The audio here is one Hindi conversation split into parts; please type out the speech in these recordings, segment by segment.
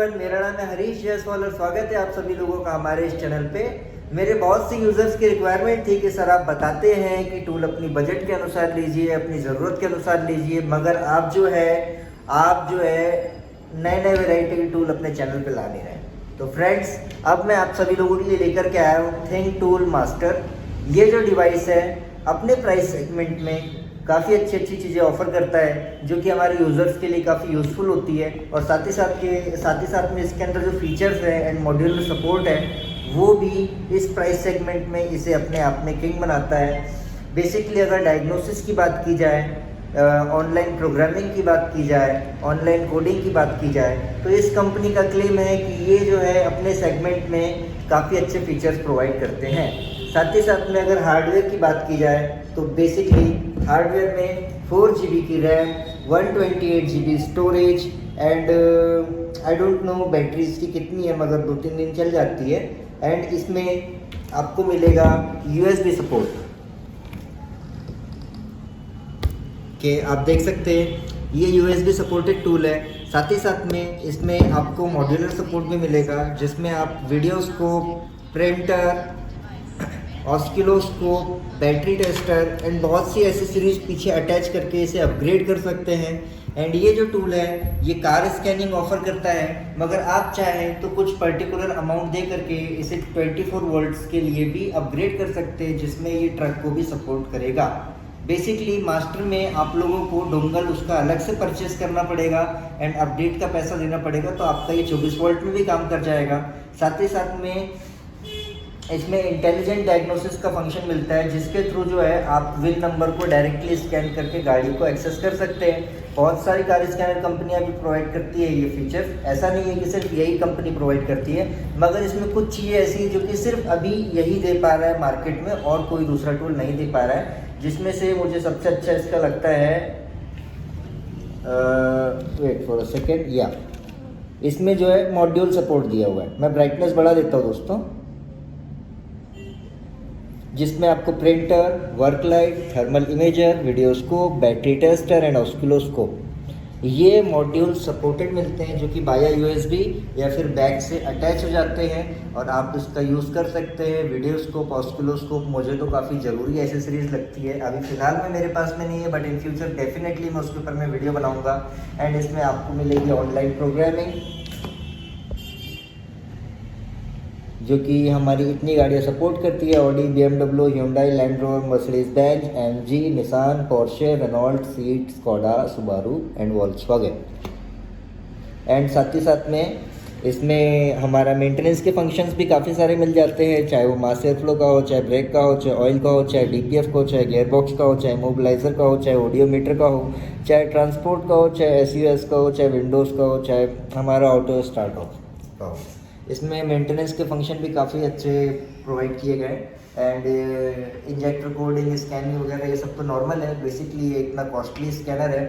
एवरीवन, मेरा नाम है हरीश जायसवाल और स्वागत है आप सभी लोगों का हमारे इस चैनल पे। मेरे बहुत सी यूज़र्स की रिक्वायरमेंट थी कि सर आप बताते हैं कि टूल अपनी बजट के अनुसार लीजिए, अपनी ज़रूरत के अनुसार लीजिए, मगर आप जो है नए नए वैरायटी के टूल अपने चैनल पे ला नहीं रहे। तो फ्रेंड्स, अब मैं आप सभी लोगों के लिए लेकर के आया हूँ थिंक टूल मास्टर। ये जो डिवाइस है अपने प्राइस सेगमेंट में काफ़ी अच्छी चीज़ें ऑफर करता है, जो कि हमारे यूज़र्स के लिए काफ़ी यूज़फुल होती है। और साथ ही साथ में इसके अंदर जो फीचर्स है एंड मॉड्यूलर सपोर्ट है वो भी इस प्राइस सेगमेंट में इसे अपने आप में किंग बनाता है। बेसिकली अगर डायग्नोसिस की बात की जाए, ऑनलाइन प्रोग्रामिंग की बात की जाए, ऑनलाइन कोडिंग की बात की जाए, तो इस कंपनी का क्लेम है कि ये जो है अपने सेगमेंट में काफ़ी अच्छे फीचर्स प्रोवाइड करते हैं। साथ ही साथ में अगर हार्डवेयर की बात की जाए तो बेसिकली हार्डवेयर में 4 GB की RAM, 128 GB storage and I don't know battery इसकी कितनी है, मगर 2-3 दिन चल जाती है। एंड इसमें आपको मिलेगा USB सपोर्ट के आप देख सकते हैं ये USB सपोर्टेड टूल है। साथ ही साथ में इसमें आपको मॉड्यूलर सपोर्ट भी मिलेगा, जिसमें आप videoscope, printer, oscilloscope, battery tester and बहुत सी एसेसरीज पीछे अटैच करके इसे अपग्रेड कर सकते हैं। एंड ये जो टूल है ये कार स्कैनिंग ऑफर करता है, मगर आप चाहें तो कुछ पर्टिकुलर अमाउंट दे करके इसे 24 वोल्ट्स के लिए भी अपग्रेड कर सकते हैं, जिसमें ये ट्रक को भी सपोर्ट करेगा। बेसिकली मास्टर में आप लोगों को डोंगल उसका अलग से परचेस करना पड़ेगा एंड अपडेट का पैसा देना पड़ेगा, तो आपका ये 24 वोल्ट में भी काम कर जाएगा। साथ ही साथ में इसमें इंटेलिजेंट डायग्नोसिस का फंक्शन मिलता है, जिसके थ्रू जो है आप विल नंबर को डायरेक्टली स्कैन करके गाड़ी को एक्सेस कर सकते हैं। बहुत सारी कार स्कैनर कंपनियां भी प्रोवाइड करती है ये फीचर। ऐसा नहीं है कि सिर्फ यही कंपनी प्रोवाइड करती है, मगर इसमें कुछ चीज़ें ऐसी हैं जो कि सिर्फ अभी यही दे पा रहा है मार्केट में और कोई दूसरा टूल नहीं दे पा रहा है। जिसमें से मुझे सबसे अच्छा इसका लगता है, वेट फॉर अ सेकेंड, या इसमें जो है मॉड्यूल सपोर्ट दिया हुआ है। मैं ब्राइटनेस बढ़ा देता हूँ दोस्तों, जिसमें आपको printer, work light, thermal imager, videoscope, battery tester and oscilloscope ये मॉड्यूल सपोर्टेड मिलते हैं, जो कि बाया USB या फिर बैक से अटैच हो जाते हैं और आप इसका यूज़ कर सकते हैं। वीडियोस्कोप, ऑस्किलोस्कोप मुझे तो काफ़ी ज़रूरी एसेसरीज लगती है। अभी फ़िलहाल में मेरे पास में नहीं है, बट इन फ्यूचर डेफिनेटली मैं उसके ऊपर मैं वीडियो बनाऊँगा। एंड इसमें आपको मिलेगी ऑनलाइन प्रोग्रामिंग, जो कि हमारी इतनी गाड़ियाँ सपोर्ट करती है: Audi, BMW, Hyundai, Land Rover, Mercedes Benz, MG, Nissan, Porsche, Renault, Seat, Skoda, Subaru and Volkswagen. And साथ ही साथ में इसमें हमारा मेंटेनेंस के फंक्शंस भी काफ़ी सारे मिल जाते हैं, चाहे वो मास एयर फ्लो का हो, चाहे ब्रेक का हो, चाहे ऑयल का हो, चाहे DPF का हो, चाहे गियरबॉक्स का हो, चाहे मोबिलाइज़र का हो, चाहे ऑडियोमीटर का हो, चाहे ट्रांसपोर्ट का हो, चाहे SUS का हो, चाहे विंडोज़ का हो, चाहे हमारा ऑटो स्टार्ट का हो। इसमें मेंटेनेंस के फंक्शन भी काफ़ी अच्छे प्रोवाइड किए गए। एंड इंजेक्टर कोडिंग, स्कैनिंग वगैरह ये सब तो नॉर्मल है। बेसिकली ये इतना कॉस्टली स्कैनर है,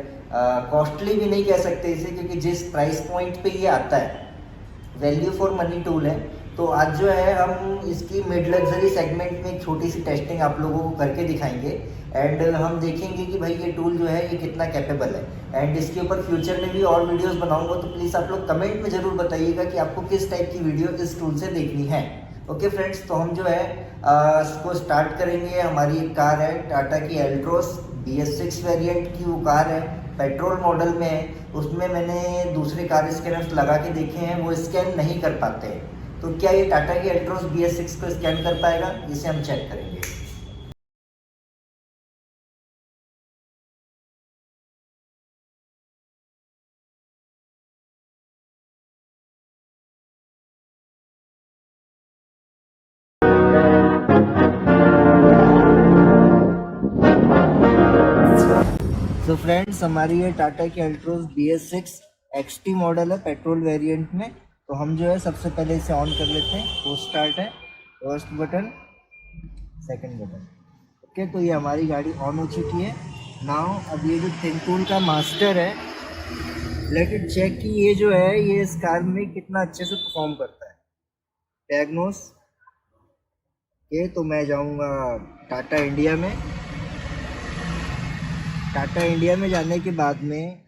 कॉस्टली भी नहीं कह सकते इसे, क्योंकि जिस प्राइस पॉइंट पे ये आता है वैल्यू फॉर मनी टूल है। तो आज जो है हम इसकी मिड लग्जरी सेगमेंट में एक छोटी सी टेस्टिंग आप लोगों को करके दिखाएंगे एंड हम देखेंगे कि भाई ये टूल जो है ये कितना कैपेबल है। एंड इसके ऊपर फ्यूचर में भी और वीडियोस बनाऊंगा, तो प्लीज़ आप लोग कमेंट में ज़रूर बताइएगा कि आपको किस टाइप की वीडियो इस टूल से देखनी है। ओके फ्रेंड्स, तो हम जो है इसको स्टार्ट करेंगे। हमारी एक कार है टाटा की एल्ट्रोस BS6 वेरिएंट की, वो कार है पेट्रोल मॉडल में है। उसमें मैंने दूसरे कार स्कैनर्स लगा के देखे हैं, वो स्कैन नहीं कर पाते हैं। तो क्या ये टाटा की एल्ट्रोस BS6 को स्कैन कर पाएगा, इसे हम चेक करेंगे। तो फ्रेंड्स, हमारी ये टाटा की अल्ट्रोस BS6 XT मॉडल है पेट्रोल वेरिएंट में। तो हम जो है सबसे पहले इसे ऑन कर लेते हैं। वो स्टार्ट है, first button, second button. Okay, तो ये हमारी गाड़ी ऑन हो चुकी है। नाउ अब ये जो थिंक टूल का मास्टर है, लेट इट चेक कि ये जो है ये इस कार में कितना अच्छे से परफॉर्म करता है। डायग्नोस के, तो मैं जाऊँगा टाटा इंडिया में। टाटा इंडिया में जाने के बाद में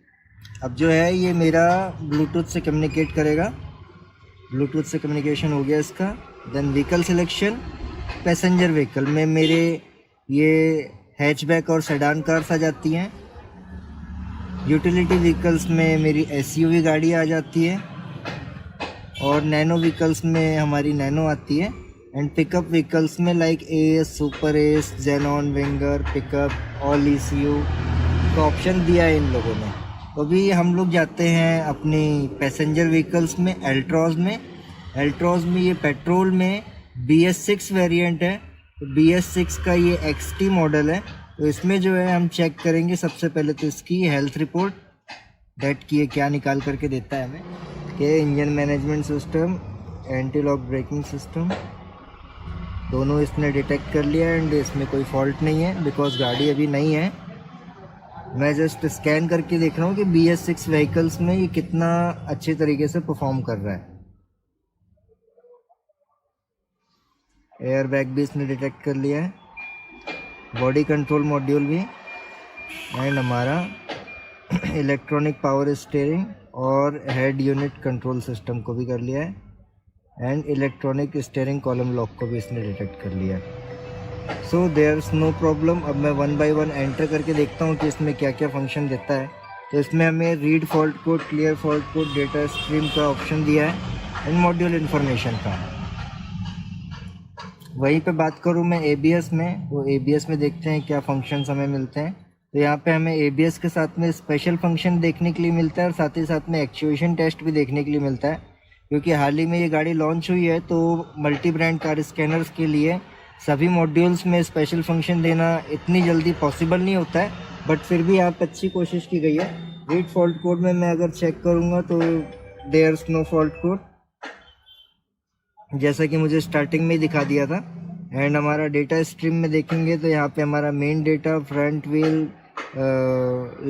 अब जो है ये मेरा ब्लूटूथ से कम्युनिकेट करेगा। ब्लूटूथ से कम्युनिकेशन हो गया इसका। Then vehicle selection, passenger vehicle में मेरे ये हैचबैक और सेडान कार्स आ जाती हैं। यूटिलिटी व्हीकल्स में मेरी एसयूवी गाड़ी आ जाती है, और नैनो व्हीकल्स में हमारी नैनो आती है। एंड पिकअप व्हीकल्स में like S, super S, xenon, winger, pickup, all ECU का ऑप्शन दिया है इन लोगों ने। तो अभी हम लोग जाते हैं अपनी पैसेंजर व्हीकल्स में, एल्ट्रॉज में ये पेट्रोल में BS6 वेरिएंट है। तो BS6 का ये XT मॉडल है। तो इसमें जो है हम चेक करेंगे सबसे पहले तो इसकी हेल्थ रिपोर्ट, डेट की ये क्या निकाल करके देता है हमें, कि engine management system, anti lock braking system दोनों इसने डिटेक्ट कर लिया एंड इसमें कोई फॉल्ट नहीं है बिकॉज गाड़ी अभी नई है। मैं जस्ट स्कैन करके देख रहा हूँ कि BS6 व्हीकल्स में ये कितना अच्छे तरीके से परफॉर्म कर रहा है। एयर बैग भी इसने डिटेक्ट कर लिया है, बॉडी कंट्रोल मॉड्यूल भी, एंड हमारा इलेक्ट्रॉनिक पावर स्टीयरिंग और हेड यूनिट कंट्रोल सिस्टम को भी कर लिया है, and electronic steering column lock को भी इसने डिटेक्ट कर लिया है। So there's no problem. अब मैं 1 बाय 1 एंटर करके देखता हूँ कि इसमें क्या क्या फंक्शन देता है। तो इसमें हमें read fault code, clear fault code, data stream का ऑप्शन दिया है एंड मॉड्यूल इन्फॉर्मेशन का। वहीं पे बात करूँ मैं ABS में, तो ABS में देखते हैं क्या फंक्शंस हमें मिलते हैं। तो यहाँ पे हमें ABS के साथ में स्पेशल फंक्शन देखने के लिए मिलता है और साथ ही साथ में एक्चुएशन टेस्ट भी देखने के लिए मिलता है, क्योंकि हाल ही में ये गाड़ी लॉन्च हुई है। तो मल्टी ब्रांड कार स्कैनर्स के लिए सभी मॉड्यूल्स में स्पेशल फंक्शन देना इतनी जल्दी पॉसिबल नहीं होता है, बट फिर भी यहाँ पे अच्छी कोशिश की गई है। रीड फॉल्ट कोड में मैं अगर चेक करूँगा तो देयर्स नो फॉल्ट कोड, जैसा कि मुझे स्टार्टिंग में दिखा दिया था। एंड हमारा डेटा स्ट्रीम में देखेंगे तो यहाँ पे हमारा main data, front wheel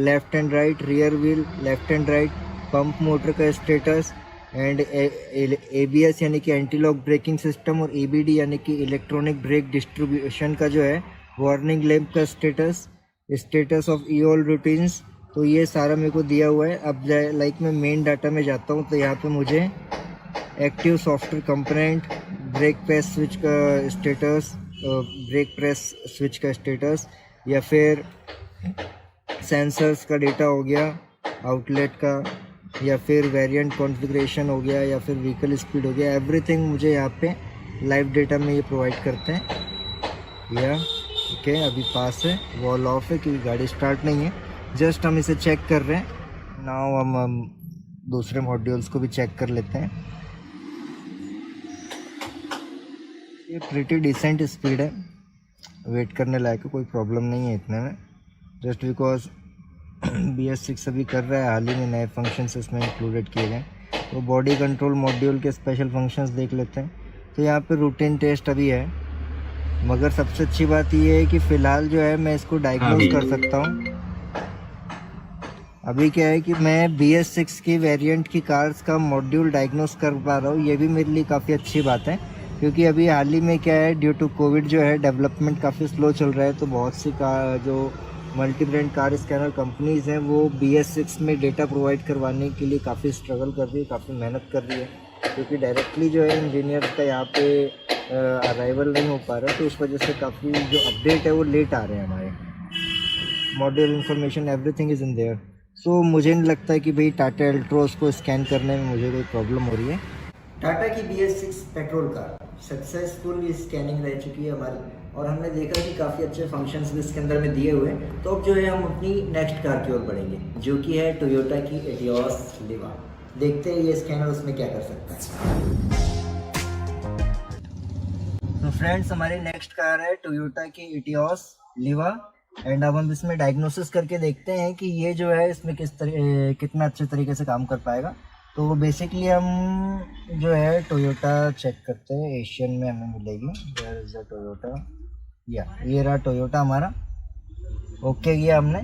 left and right, rear wheel left and right, pump motor का स्टेटस, एंड ABS यानी कि एंटी लॉक ब्रेकिंग सिस्टम, और EBD यानी कि इलेक्ट्रॉनिक ब्रेक डिस्ट्रीब्यूशन का जो है वार्निंग लैंप का status, status of all routines. तो ये सारा मेरे को दिया हुआ है। अब लाइक मैं मेन डाटा में जाता हूँ तो यहाँ पे मुझे active software component, break press switch का स्टेटस, ब्रेक प्रेस स्विच का स्टेटस, या फिर सेंसर्स का डेटा हो गया आउटलेट का, या फिर वेरिएंट कॉन्फ़िगरेशन हो गया, या फिर व्हीकल स्पीड हो गया। एवरीथिंग मुझे यहाँ पे लाइव डेटा में ये प्रोवाइड करते हैं। या ओके, अभी पास है, वॉल ऑफ है क्योंकि गाड़ी स्टार्ट नहीं है, जस्ट हम इसे चेक कर रहे हैं। नाउ हम दूसरे मॉड्यूल्स को भी चेक कर लेते हैं। ये प्रीटी डिसेंट स्पीड है, वेट करने लायक है, कोई प्रॉब्लम नहीं है इतने में। जस्ट बिकॉज BS6 अभी कर रहा है, हाल ही में नए फंक्शंस इसमें इंक्लूडेड किए गए। तो बॉडी कंट्रोल मॉड्यूल के स्पेशल फंक्शंस देख लेते हैं। तो यहाँ पे रूटीन टेस्ट अभी है, मगर सबसे अच्छी बात ये है कि फ़िलहाल जो है मैं इसको डायग्नोज कर सकता हूँ। अभी क्या है कि मैं BS6 की वेरिएंट की कार्स का मॉड्यूल डायग्नोज कर पा रहा हूँ, ये भी मेरे लिए काफ़ी अच्छी बात है, क्योंकि अभी हाल ही में क्या है, ड्यू टू कोविड जो है डेवलपमेंट काफ़ी स्लो चल रहा है। तो बहुत सी जो multi brand car scanner companies हैं वो BS6 में डेटा प्रोवाइड करवाने के लिए काफ़ी स्ट्रगल कर रही है, काफ़ी मेहनत कर रही है, क्योंकि डायरेक्टली जो है इंजीनियर का यहाँ पे अराइवल नहीं हो पा रहा। तो उस वजह से काफ़ी जो अपडेट है वो लेट आ रहे हैं हमारे। Module information everything is in there. So मुझे नहीं लगता है कि भाई टाटा एल्ट्रोस को स्कैन करने में मुझे कोई प्रॉब्लम हो रही है। टाटा की BS6 petrol car successful scanning रह चुकी है हमारी, और हमने देखा कि काफ़ी अच्छे फंक्शंस भी इसके अंदर में दिए हुए हैं। तो अब जो है हम अपनी नेक्स्ट कार की ओर बढ़ेंगे, जो कि है टोयोटा की एटियोस लिवा। देखते हैं ये स्कैनर उसमें क्या कर सकता है। तो फ्रेंड्स, हमारी नेक्स्ट कार है टोयोटा की एटियोस लिवा, एंड अब हम इसमें डायग्नोसिस करके देखते हैं कि ये जो है इसमें कितना अच्छे तरीके से काम कर पाएगा। तो बेसिकली हम जो है टोयोटा चेक करते हैं, एशियन में हमें मिलेगी। देयर इज अ टोयोटा, या ये रहा टोयोटा हमारा। ओके किया हमने,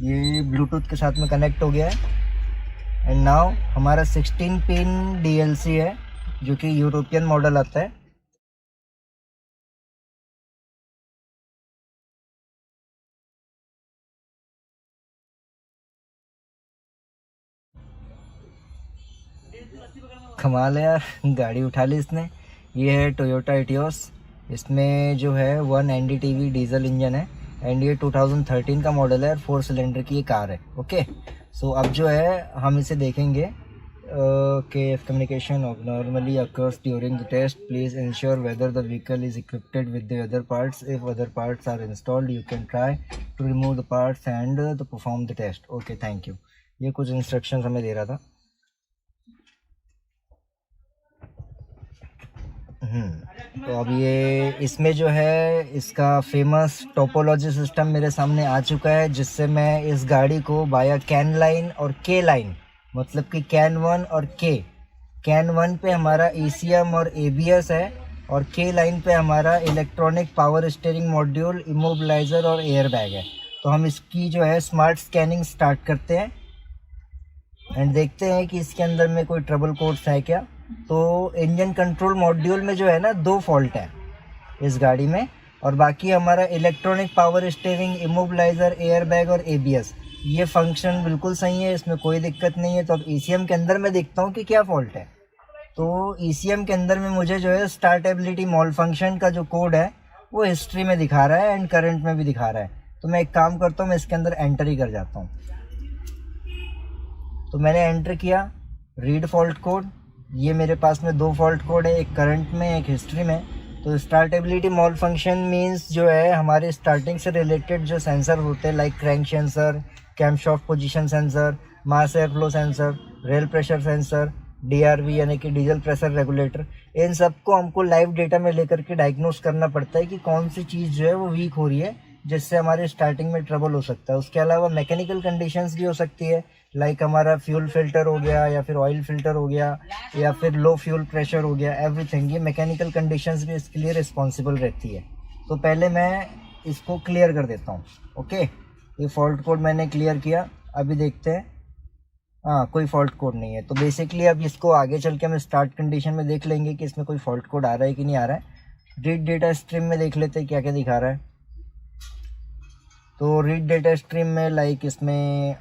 ये ब्लूटूथ के साथ में कनेक्ट हो गया है। एंड नाउ हमारा 16 पिन DLC है, जो कि यूरोपियन मॉडल आता है। कमाल है यार, गाड़ी उठा ली इसने। ये है टोयोटा एटियोस, इसमें जो है 1 NDTV डीजल इंजन है एंड ये 2013 का मॉडल है और 4 सिलेंडर की ये कार है। ओके, सो अब जो है हम इसे देखेंगे कि if communication abnormally occurs during the test, please ensure whether the vehicle is equipped with the other parts. If other parts are installed, you can try to remove the parts and to perform the test. Okay, thank you. ये कुछ इंस्ट्रक्शंस हमें दे रहा था। तो अब ये इसमें जो है इसका फेमस टोपोलॉजी सिस्टम मेरे सामने आ चुका है, जिससे मैं इस गाड़ी को बाया कैन लाइन और के लाइन, मतलब कि कैन 1 और कैन 1 पे हमारा ECM और ABS है और के लाइन पे हमारा electronic power steering module, immobiliser और एयर बैग है। तो हम इसकी जो है स्मार्ट स्कैनिंग स्टार्ट करते हैं एंड देखते हैं कि इसके अंदर में कोई ट्रबल कोड्स है क्या। तो इंजन कंट्रोल मॉड्यूल में जो है ना 2 फॉल्ट है इस गाड़ी में, और बाकी हमारा electronic power steering, immobiliser, air bag और ABS ये फंक्शन बिल्कुल सही है, इसमें कोई दिक्कत नहीं है। तो अब ECM के अंदर मैं देखता हूँ कि क्या फॉल्ट है। तो ECM के अंदर में मुझे जो है स्टार्टेबिलिटी मॉल फंक्शन का जो कोड है वो हिस्ट्री में दिखा रहा है एंड करंट में भी दिखा रहा है। तो मैं एक काम करता हूँ, मैं इसके अंदर एंटर ही कर जाता हूँ। तो मैंने एंटर किया रीड फॉल्ट कोड, ये मेरे पास में 2 फॉल्ट कोड है, एक करंट में एक हिस्ट्री में। तो स्टार्टेबिलिटी मॉल फंक्शन मीन्स जो है हमारे स्टार्टिंग से रिलेटेड जो सेंसर होते हैं like crank sensor, camshaft position sensor, mass air flow sensor, rail pressure sensor, DRV यानी कि डीजल प्रेशर रेगुलेटर, इन सबको हमको लाइव डेटा में लेकर के डायग्नोस करना पड़ता है कि कौन सी चीज़ जो है वो वीक हो रही है, जिससे हमारे स्टार्टिंग में ट्रबल हो सकता है। उसके अलावा मैकेनिकल कंडीशंस भी हो सकती है, लाइक हमारा फ्यूल फिल्टर हो गया या फिर ऑयल फिल्टर हो गया या फिर लो फ्यूल प्रेशर हो गया, एवरीथिंग। ये मैकेनिकल कंडीशंस भी इसके लिए रिस्पॉन्सिबल रहती है। तो पहले मैं इसको क्लियर कर देता हूँ। ओके, ये फॉल्ट कोड मैंने क्लियर किया। अभी देखते हैं, हाँ कोई फॉल्ट कोड नहीं है। तो बेसिकली अब इसको आगे चल के हम स्टार्ट कंडीशन में देख लेंगे कि इसमें कोई फॉल्ट कोड आ रहा है कि नहीं आ रहा है। रीड डेटा स्ट्रीम में देख लेते हैं क्या क्या दिखा रहा है। तो रीड डेटा स्ट्रीम में लाइक इसमें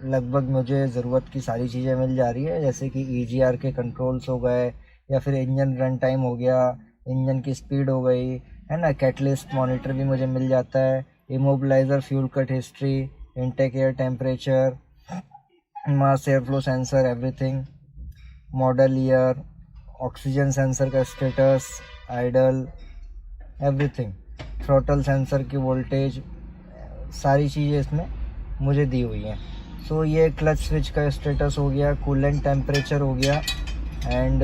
लगभग मुझे ज़रूरत की सारी चीज़ें मिल जा रही है, जैसे कि EGR के कंट्रोल्स हो गए या फिर इंजन रन टाइम हो गया, इंजन की स्पीड हो गई, है ना। कैटलिस्ट मॉनिटर भी मुझे मिल जाता है, immobiliser, fuel cut history, intake air temperature, mass air flow sensor, everything, model year, oxygen sensor का status, idle, everything, throttle sensor की वोल्टेज, सारी चीज़ें इसमें मुझे दी हुई हैं। सो ये क्लच स्विच का स्टेटस हो गया, कूलेंट टेम्परेचर हो गया एंड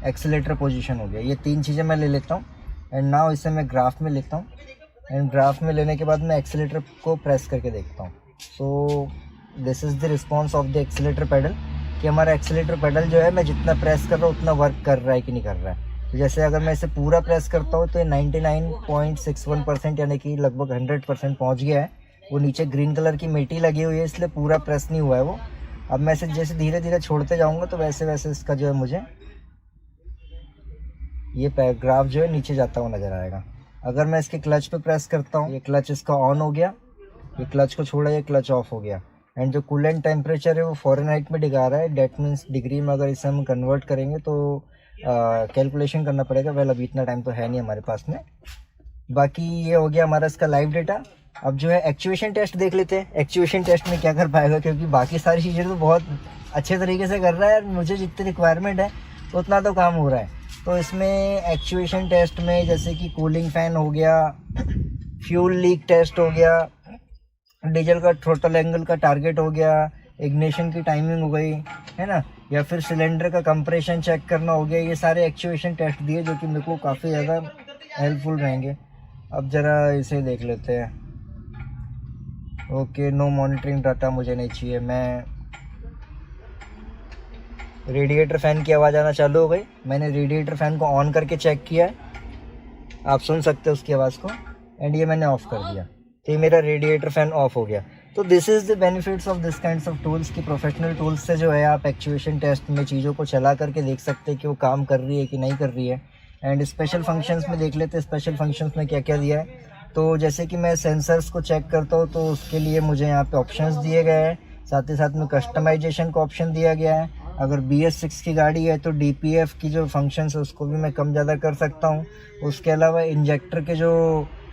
एक्सीलेटर पोजीशन हो गया। ये 3 चीज़ें मैं ले लेता हूँ एंड नाउ इसे मैं ग्राफ में लेता हूँ एंड ग्राफ में लेने के बाद मैं एक्सीलेटर को प्रेस करके देखता हूँ। So this is the response of the accelerator pedal, कि हमारा एक्सीलेटर पेडल जो है मैं जितना प्रेस कर रहा हूँ उतना वर्क कर रहा है कि नहीं कर रहा है। तो जैसे अगर मैं इसे पूरा प्रेस करता हूँ तो ये 99.61% यानी कि लगभग 100% पहुँच गया है। वो नीचे ग्रीन कलर की मिट्टी लगी हुई है इसलिए पूरा प्रेस नहीं हुआ है वो। अब मैं इसे जैसे धीरे धीरे छोड़ते जाऊँगा तो वैसे वैसे इसका जो है मुझे ये पैराग्राफ जो है नीचे जाता हुआ नज़र आएगा। अगर मैं इसके क्लच पे प्रेस करता हूँ, ये क्लच इसका ऑन हो गया, ये क्लच को छोड़ा, ये क्लच ऑफ हो गया एंड जो कूलेंट टेम्परेचर है वो फ़ारेनहाइट में दिखा रहा है। डेट मीन्स डिग्री में अगर इसे हम कन्वर्ट करेंगे तो कैलकुलेशन करना पड़ेगा। वेल अभी इतना टाइम तो है नहीं हमारे पास में। बाकी ये हो गया हमारा इसका लाइव डेटा। अब जो है एक्चुएशन टेस्ट देख लेते हैं, एक्चुएशन टेस्ट में क्या कर पाएगा, क्योंकि बाकी सारी चीज़ें तो बहुत अच्छे तरीके से कर रहा है, मुझे जितनी रिक्वायरमेंट है उतना तो काम हो रहा है। तो इसमें एक्चुएशन टेस्ट में जैसे कि कूलिंग फ़ैन हो गया, फ्यूल लीक टेस्ट हो गया, डीजल का थ्रोटल एंगल का टारगेट हो गया, इग्निशन की टाइमिंग हो गई, है ना, या फिर सिलेंडर का कंप्रेशन चेक करना हो गया। ये सारे एक्चुएशन टेस्ट दिए जो कि मेरे को काफ़ी ज़्यादा हेल्पफुल रहेंगे। अब ज़रा इसे देख लेते हैं। ओके, नो मॉनिटरिंग डाटा मुझे नहीं चाहिए। मैं रेडिएटर फ़ैन की आवाज़ आना चालू हो गई, मैंने रेडिएटर फ़ैन को ऑन करके चेक किया है, आप सुन सकते हो उसकी आवाज़ को, एंड ये मैंने ऑफ़ कर दिया तो ये मेरा रेडिएटर फ़ैन ऑफ हो गया। तो this is the benefits of this kinds of tools कि प्रोफेशनल टूल्स से जो है आप एक्चुएशन टेस्ट में चीज़ों को चला करके देख सकते हैं कि वो काम कर रही है कि नहीं कर रही है। एंड स्पेशल फंक्शंस में देख लेते हैं स्पेशल फंक्शंस में क्या क्या दिया है। तो जैसे कि मैं सेंसर्स को चेक करता हूँ तो उसके लिए मुझे यहाँ पे ऑप्शंस दिए गए हैं। साथ ही साथ में कस्टमाइजेशन का ऑप्शन दिया गया है। अगर BS6 की गाड़ी है तो DPF की जो फंक्शंस है उसको भी मैं कम ज़्यादा कर सकता हूँ। उसके अलावा इंजेक्टर के जो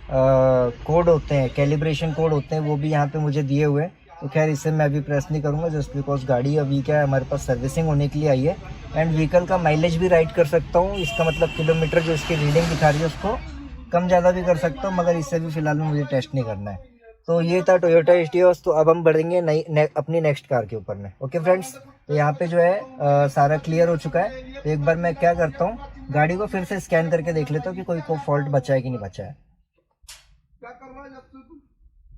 कोड होते हैं, कैलिब्रेशन कोड होते हैं, वो भी यहाँ पे मुझे दिए हुए हैं। तो खैर इसे मैं अभी प्रेस नहीं करूँगा, जस्ट बिकॉज गाड़ी अभी क्या है हमारे पास सर्विसिंग होने के लिए आई है। एंड व्हीकल का माइलेज भी राइड कर सकता हूँ, इसका मतलब किलोमीटर जो इसकी रीडिंग दिखा रही है उसको कम ज़्यादा भी कर सकता हूँ, मगर इससे भी फिलहाल में मुझे टेस्ट नहीं करना है। तो ये था टोयोटा एटियोस। तो अब हम बढ़ेंगे अपनी नेक्स्ट कार के ऊपर में। ओके फ्रेंड्स, तो यहाँ पे जो है सारा क्लियर हो चुका है। तो एक बार मैं क्या करता हूँ, गाड़ी को फिर से स्कैन करके देख लेता हूँ कि कोई फॉल्ट बचा है कि नहीं बचा है।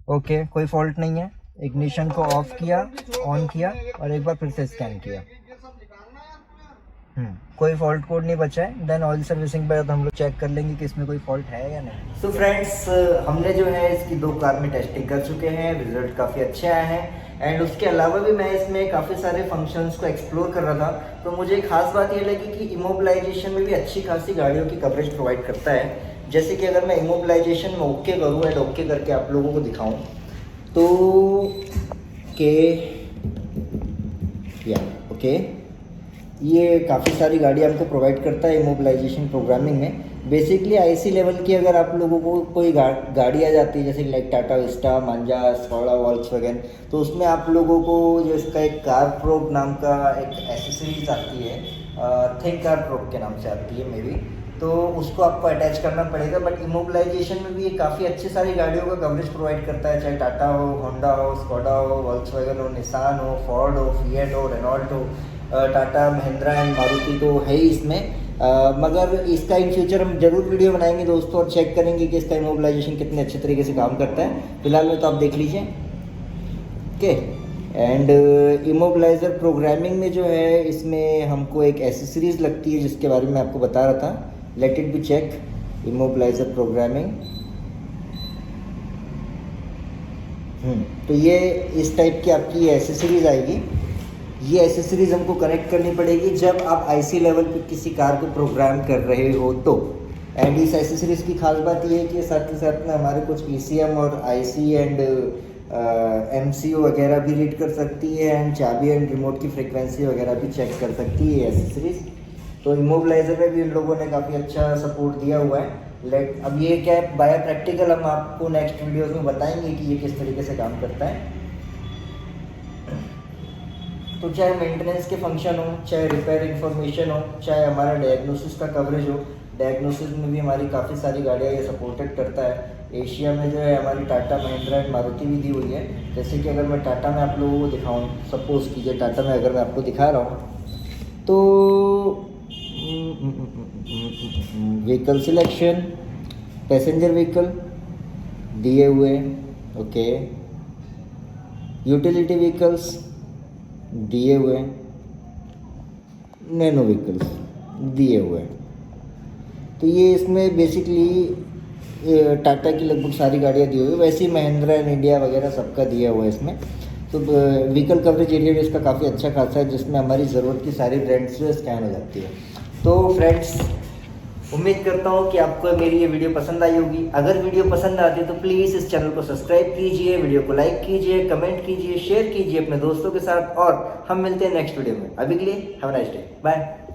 ओके, कोई फॉल्ट नहीं है। इग्निशन को ऑफ किया, ऑन किया और एक बार फिर से स्कैन किया। कोई फॉल्ट कोड नहीं बचा है। देन ऑयल सर्विसिंग पर हम लोग चेक कर लेंगे कि इसमें कोई फॉल्ट है या नहीं। तो फ्रेंड्स, हमने जो है इसकी 2 कार में टेस्टिंग कर चुके हैं, रिजल्ट काफ़ी अच्छे आए हैं। एंड उसके अलावा भी मैं इसमें काफ़ी सारे फंक्शंस को एक्सप्लोर कर रहा था। तो मुझे एक खास बात ये लगी कि इमोबिलाइजेशन में भी अच्छी खासी गाड़ियों की कवरेज प्रोवाइड करता है। जैसे कि अगर मैं इमोबिलाइजेशन में ओके करूँ एंड ओके करके आप लोगों को दिखाऊँ तो ओके, ये काफ़ी सारी गाड़ी हमको प्रोवाइड करता है इमोबिलाइजेशन प्रोग्रामिंग में। बेसिकली IC लेवल की अगर आप लोगों को कोई गाड़ी आ जाती है, जैसे लाइक टाटा विस्टा, मांजा, स्कोडा, वॉल्क्सवैगन, तो उसमें आप लोगों को जो इसका एक कार प्रोब नाम का एक एसेसरीज आती है, थिंक कार प्रोब के नाम से आती है मे बी, तो उसको आपको अटैच करना पड़ेगा। बट इमोबिलाइजेशन में भी ये काफ़ी अच्छी सारी गाड़ियों का कवरेज प्रोवाइड करता है, चाहे टाटा हो, होंडा हो, स्कोडा हो, वॉल्क्सवैगन हो, निसान हो, फोर्ड हो, फिएट हो, रेनॉल्ट हो, टाटा, महिंद्रा एंड मारुति तो है ही इसमें। मगर इसका इन फ्यूचर हम जरूर वीडियो बनाएंगे दोस्तों और चेक करेंगे कि इसका इमोबिलाइजेशन कितने अच्छे तरीके से काम करता है। फिलहाल में तो आप देख लीजिए। ओके, एंड इमोबिलाइज़र प्रोग्रामिंग में जो है इसमें हमको एक एसेसरीज लगती है जिसके बारे में आपको बता रहा था। Let it be check immobiliser programming. तो ये इस टाइप की आपकी एसेसरीज आएगी। ये एसेसरीज हमको कनेक्ट करनी पड़ेगी जब आप IC लेवल पे किसी कार को प्रोग्राम कर रहे हो तो। एंड इस एसेसरीज की खास बात ये है कि साथ ही साथ में हमारे कुछ ECM और IC एंड MCU वगैरह भी रीड कर सकती है, एंड चाबी एंड रिमोट की फ्रिक्वेंसी वगैरह भी चेक कर सकती है एसेसरीज। तो इमोबिलाइज़र में भी इन लोगों ने काफ़ी अच्छा सपोर्ट दिया हुआ है। अब ये क्या है, बाय प्रैक्टिकल हम आपको नेक्स्ट वीडियोज़ में बताएंगे कि ये किस तरीके से काम करता है। तो चाहे मेंटेनेंस के फंक्शन हो, चाहे रिपेयर इन्फॉर्मेशन हो, चाहे हमारा डायग्नोसिस का कवरेज हो, डायग्नोसिस में भी हमारी काफ़ी सारी गाड़ियाँ ये सपोर्टेड करता है। एशिया में जो है हमारी टाटा, महिंद्रा एंड मारुति भी दी हुई है। जैसे कि अगर मैं टाटा में आप लोगों को दिखाऊँ, सपोज़ कीजिए टाटा में अगर मैं आपको दिखा रहा हूँ तो व्हीकल सिलेक्शन, पैसेंजर व्हीकल दिए हुए, ओके, यूटिलिटी व्हीकल्स दिए हुए, नैनो व्हीकल्स दिए हुए। तो ये इसमें बेसिकली टाटा की लगभग सारी गाड़ियाँ दी हुई है। वैसे ही महिंद्रा एंड इंडिया वगैरह सबका दिया हुआ है इसमें। तो व्हीकल कवरेज एरिया भी इसका काफ़ी अच्छा खासा है, जिसमें हमारी ज़रूरत की सारी ब्रांड्स जो स्कैन हो जाती है। तो फ्रेंड्स, उम्मीद करता हूँ कि आपको मेरी ये वीडियो पसंद आई होगी। अगर वीडियो पसंद आती है तो प्लीज़ इस चैनल को सब्सक्राइब कीजिए, वीडियो को लाइक कीजिए, कमेंट कीजिए, शेयर कीजिए अपने दोस्तों के साथ, और हम मिलते हैं नेक्स्ट वीडियो में। अभी के लिए have a nice day, bye.